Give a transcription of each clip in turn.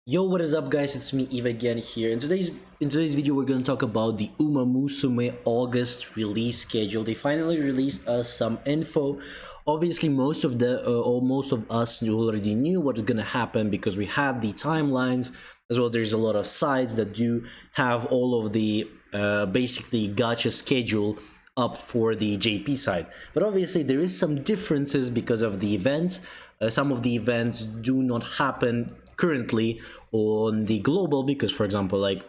Yo, what is up, guys? It's me, Eva, again here. In today's video, we're gonna talk about the Musume August release schedule. They finally released us some info. Obviously, most of us already knew what is gonna happen because we had the timelines as well. There's a lot of sites that do have all of the basically gacha schedule up for the JP side, but obviously there is some differences because of the events. Some of the events do not happen currently on the global because, for example, like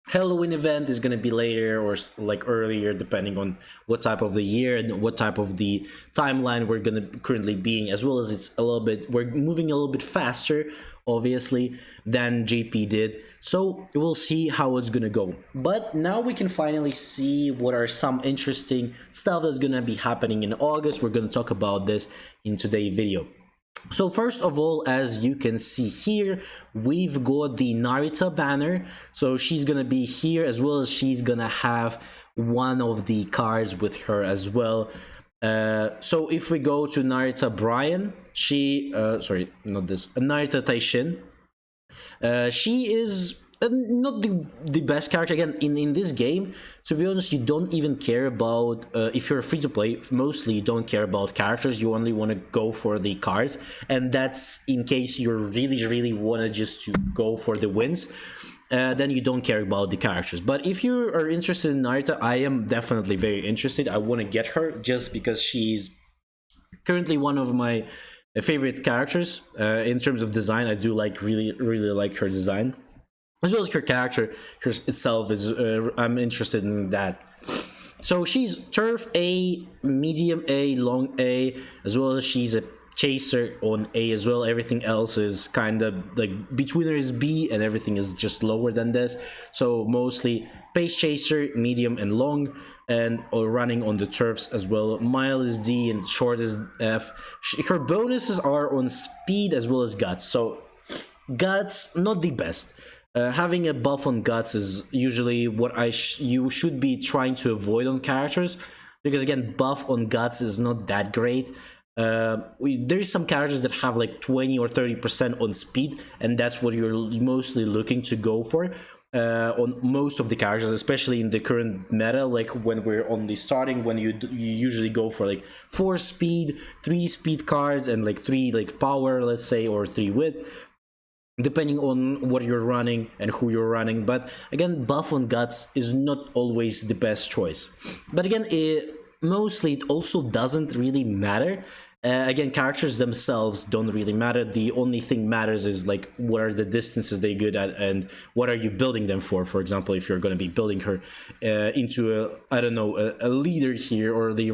Halloween event is going to be later or like earlier, depending on what type of the year and what type of the timeline we're going to currently being, as well as we're moving a little bit faster obviously than JP did, so we'll see how it's gonna go. But now we can finally see what are some interesting stuff that's gonna be happening in August. We're gonna talk about this in today's video. So first of all, as you can see here, we've got the Narita banner. So she's gonna be here, as well as she's gonna have one of the cards with her as well. So if we go to Narita Brian, Narita Taishin, she is not the best character. Again, in this game, to be honest, you don't even care about if you're free to play. Mostly you don't care about characters, you only want to go for the cards, and that's in case you really want to just to go for the wins. Then you don't care about the characters. But if you are interested in Narita, I am definitely very interested. I want to get her just because she's currently one of my favorite characters in terms of design. I do like really like her design, as well as her character itself is I'm interested in that. So she's turf A, medium A, long A, as well as she's a chaser on A as well. Everything else is kind of like between her is B, and everything is just lower than this. So mostly pace chaser, medium and long, and running on the turfs as well. Mile is D and short is F. Her bonuses are on speed as well as guts. So guts, not the best. Having a buff on guts is usually what you should be trying to avoid on characters, because again, buff on guts is not that great. There is some characters that have like 20 or 30% on speed, and that's what you're mostly looking to go for on most of the characters, especially in the current meta. Like when we're on the starting, when you usually go for like 4 speed, 3 speed cards, and like 3 like power, let's say, or 3 wit, depending on what you're running and who you're running. But again, buff on guts is not always the best choice. But again, mostly it also doesn't really matter. Again, characters themselves don't really matter. The only thing matters is like what are the distances they're good at and what are you building them for. For example, if you're going to be building her into a leader here, or the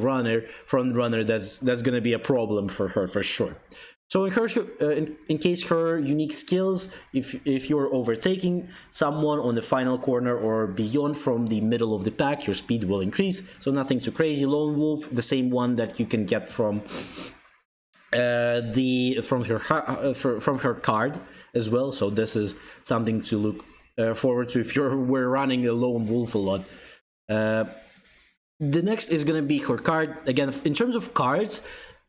front runner, that's going to be a problem for her for sure. So in case her unique skills, if you're overtaking someone on the final corner or beyond from the middle of the pack, your speed will increase. So nothing too crazy. Lone Wolf, the same one that you can get from from her card as well. So this is something to look forward to if we're running a Lone Wolf a lot. The next is gonna be her card. Again, in terms of cards,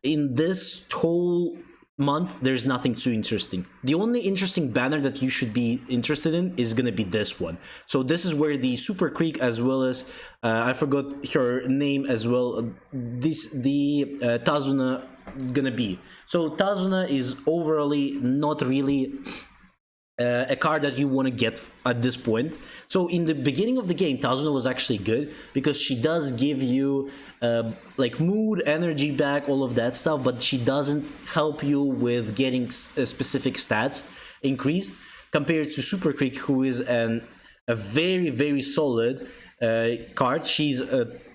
in this whole month there's nothing too interesting. The only interesting banner that you should be interested in is gonna be this one. So this is where the Super Creek, as well as I forgot her name as well, the Tazuna gonna be. So Tazuna is overally not really a card that you want to get at this point. So in the beginning of the game, Tazuna was actually good because she does give you like mood, energy back, all of that stuff, but she doesn't help you with getting specific stats increased, compared to Super Creek, who is a very solid card. She's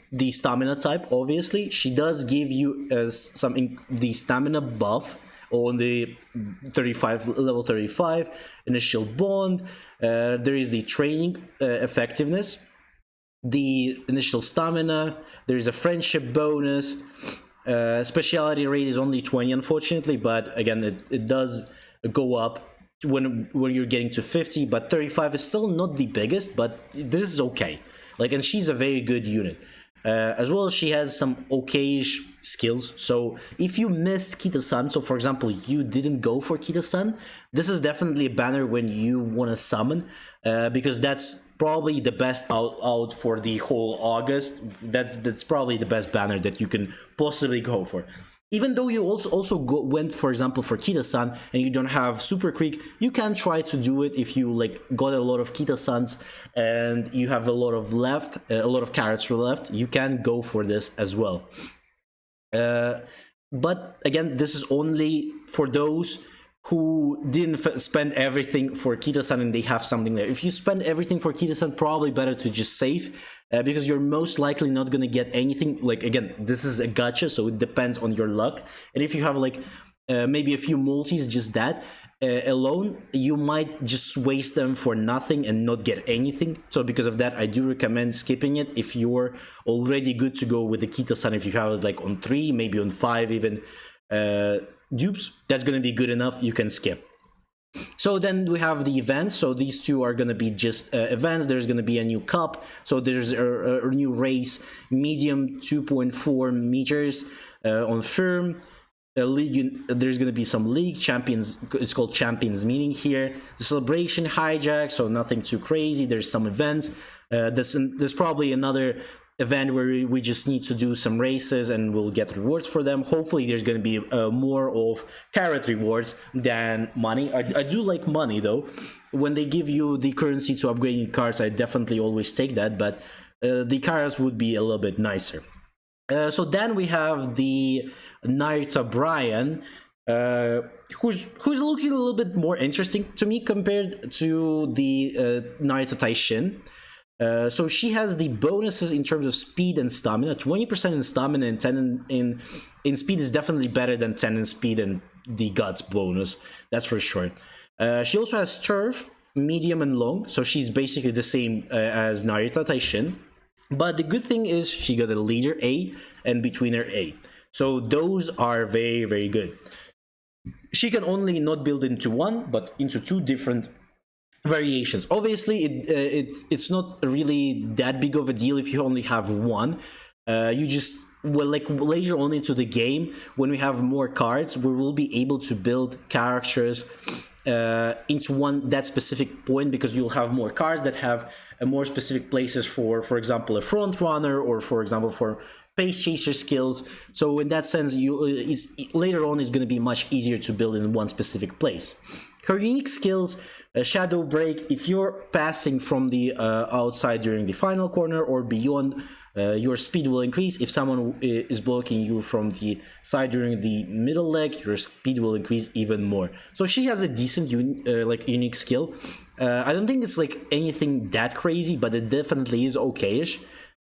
the stamina type. Obviously, she does give you the stamina buff on the level 35 initial bond. There is the training effectiveness, the initial stamina, there is a friendship bonus. Speciality rate is only 20, unfortunately, but again, it does go up when you're getting to 50, but 35 is still not the biggest, but this is okay. Like, and she's a very good unit. As well as she has some okayish skills. So if you missed Kita-san, so for example, you didn't go for Kita-san, this is definitely a banner when you want to summon, because that's probably the best out for the whole August. That's probably the best banner that you can possibly go for. Even though you went, for example, for Kita-san and you don't have Super Creek, you can try to do it if you like got a lot of Kita-sans and you have a lot of carrots left. You can go for this as well. But again, this is only for those who didn't spend everything for Kita-san and they have something there. If you spend everything for Kita-san, probably better to just save, because you're most likely not gonna get anything. Like, again, this is a gacha, so it depends on your luck. And if you have like maybe a few multis, just that alone, you might just waste them for nothing and not get anything. So because of that, I do recommend skipping it if you're already good to go with the Kita-san. If you have it like on 3, maybe on 5 even dupes, that's going to be good enough. You can skip. So then we have the events. So these two are going to be just events. There's going to be a new cup. So there's a new race, medium 2.4 meters on firm. A league, there's going to be some league champions. It's called champions meeting here. The celebration hijack. So nothing too crazy. There's some events. There's probably another event where we just need to do some races and we'll get rewards for them. Hopefully there's going to be more of carrot rewards than money. I do like money though. When they give you the currency to upgrade your cards, I definitely always take that, but the carrots would be a little bit nicer. So then we have the Narita Brian, who's looking a little bit more interesting to me compared to the Narita Taishin. So she has the bonuses in terms of speed and stamina. 20% in stamina and 10 in speed is definitely better than 10 in speed and the guts bonus. That's for sure. She also has turf, medium and long. So she's basically the same as Narita Taishin. But the good thing is she got a leader A and betweener A. So those are very, very good. She can only not build into one, but into 2 different variations. Obviously it's not really that big of a deal if you only have one. You just, well, like later on into the game, when we have more cards, we will be able to build characters into that specific point, because you'll have more cards that have more specific places for example, a front runner, or for example for pace chaser skills. So in that sense, later on is going to be much easier to build in one specific place. Her unique skills: shadow break. If you're passing from the outside during the final corner or beyond, your speed will increase. If someone is blocking you from the side during the middle leg, your speed will increase even more. So she has a decent unique skill. I don't think it's like anything that crazy, but it definitely is okayish.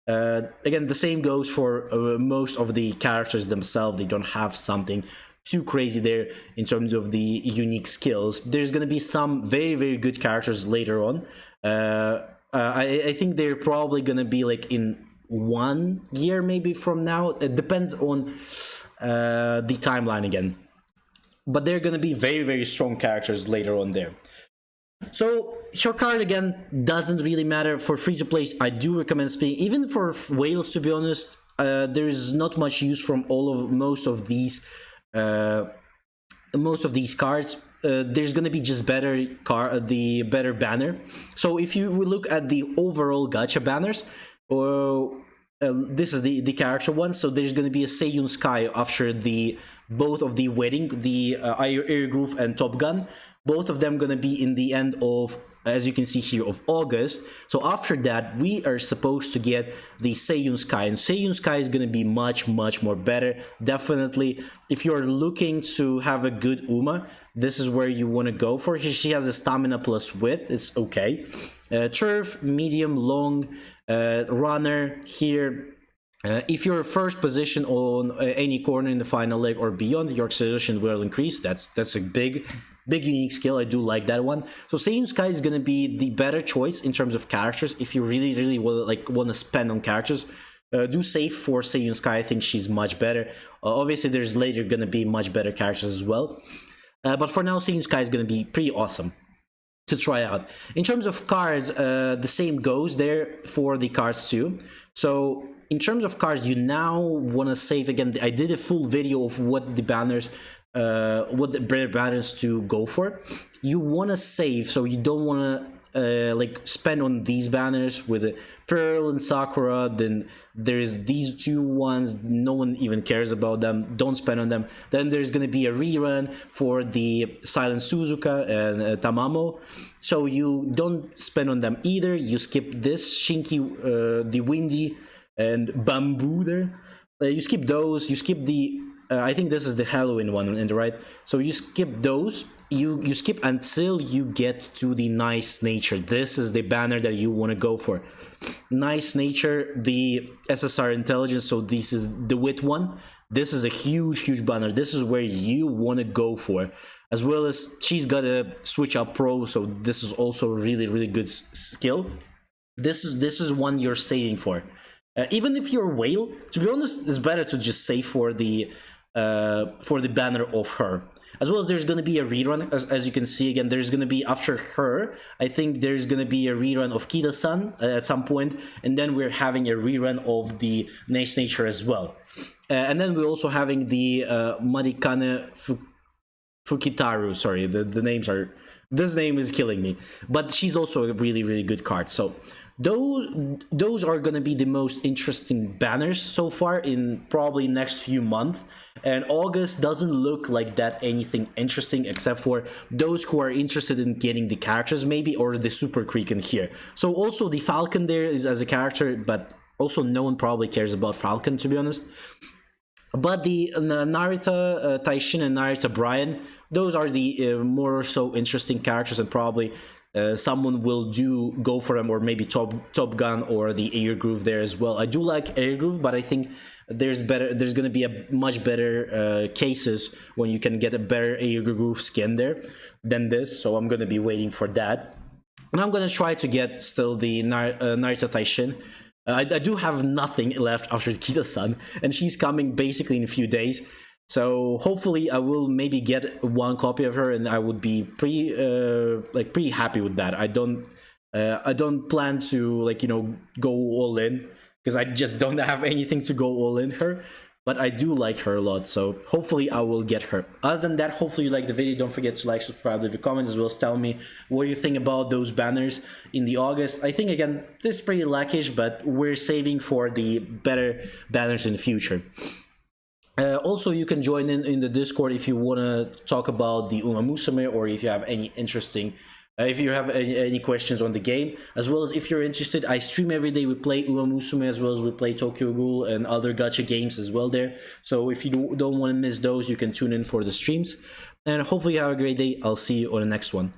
Again, the same goes for most of the characters themselves. They don't have something too crazy there in terms of the unique skills. There's going to be some very, very good characters later on. I think they're probably going to be like in 1 year maybe from now. It depends on the timeline again. But they're going to be very, very strong characters later on there. So her card again doesn't really matter. For free to play, I do recommend speaking. Even for whales, to be honest, there's not much use from most of these cards. There's gonna be just the better banner. So if you look at the overall gacha banners, this is the character one. So there's gonna be a Seiun Sky after both of the wedding, the Air Groove and Top Gun. Both of them gonna be in the end of, as you can see here, of August. So after that, we are supposed to get the Seiun Sky, and Seiun Sky is going to be much, much more better. Definitely, if you're looking to have a good Uma, this is where you want to go for. She has a stamina plus width. It's okay. Turf, medium, long, runner here. If you're first position on any corner in the final leg or beyond, your acceleration will increase. That's a big unique skill. I do like that one. So Seiun Sky is going to be the better choice in terms of characters. If you really want to spend on characters, do save for Seiun Sky. I think she's much better. Obviously, there's later going to be much better characters as well. But for now, Seiun Sky is going to be pretty awesome to try out. In terms of cards, the same goes there for the cards too. So in terms of cards, you now want to save. Again, I did a full video of what the banners, what the better banners to go for. You want to save, so you don't want to like spend on these banners with Pearl and Sakura. Then there's these two ones, no one even cares about them, don't spend on them. Then there's gonna be a rerun for the Silent Suzuka and Tamamo, so you don't spend on them either. You skip this Shinki, the Windy and Bamboo there. You skip those, you skip the I think this is the Halloween one in the right, so you skip those. You skip until you get to the Nice Nature. This is the banner that you want to go for. Nice Nature, the SSR Intelligence, so this is the wit one. This is a huge banner. This is where you want to go for, as well as she's got a switch up pro, so this is also a really good skill. This is one you're saving for. Even if you're whale, to be honest, it's better to just save for the banner of her. As well as there's going to be a rerun, as you can see again, there's going to be, after her, I think there's going to be a rerun of Kida-san at some point, and then we're having a rerun of the Nice Nature as well. And then we're also having the Marikane Fukitaru, sorry, the names are, this name is killing me, but she's also a really good card. So those are going to be the most interesting banners so far in probably next few months. And August doesn't look like that anything interesting, except for those who are interested in getting the characters maybe, or the Super Creek in here. So also the Falcon there is as a character, but also no one probably cares about Falcon, to be honest. But the Narita Taishin and Narita Brian, those are the more so interesting characters, and probably someone will go for them, or maybe Top Gun or the Air Groove there as well. I do like Air Groove, but I think there's going to be a much better cases when you can get a better Air Groove skin there than this, so I'm going to be waiting for that. And I'm going to try to get still the Narita Taishin. I do have nothing left after Kita-san, and she's coming basically in a few days. So hopefully I will maybe get one copy of her, and I would be pretty happy with that. I don't plan to go all in, because I just don't have anything to go all in her. But I do like her a lot, so hopefully I will get her. Other than that, hopefully you like the video. Don't forget to like, subscribe, leave a comment, as well as tell me what you think about those banners in the August. I think, again, this is pretty lackish, but we're saving for the better banners in the future. Also, you can join in the Discord if you want to talk about the Uma Musume, or if you have any interesting... if you have any questions on the game, as well as if you're interested, I stream every day. We play Uma Musume, as well as we play Tokyo Ghoul and other gacha games as well there. So if you don't want to miss those, you can tune in for the streams. And hopefully you have a great day. I'll see you on the next one.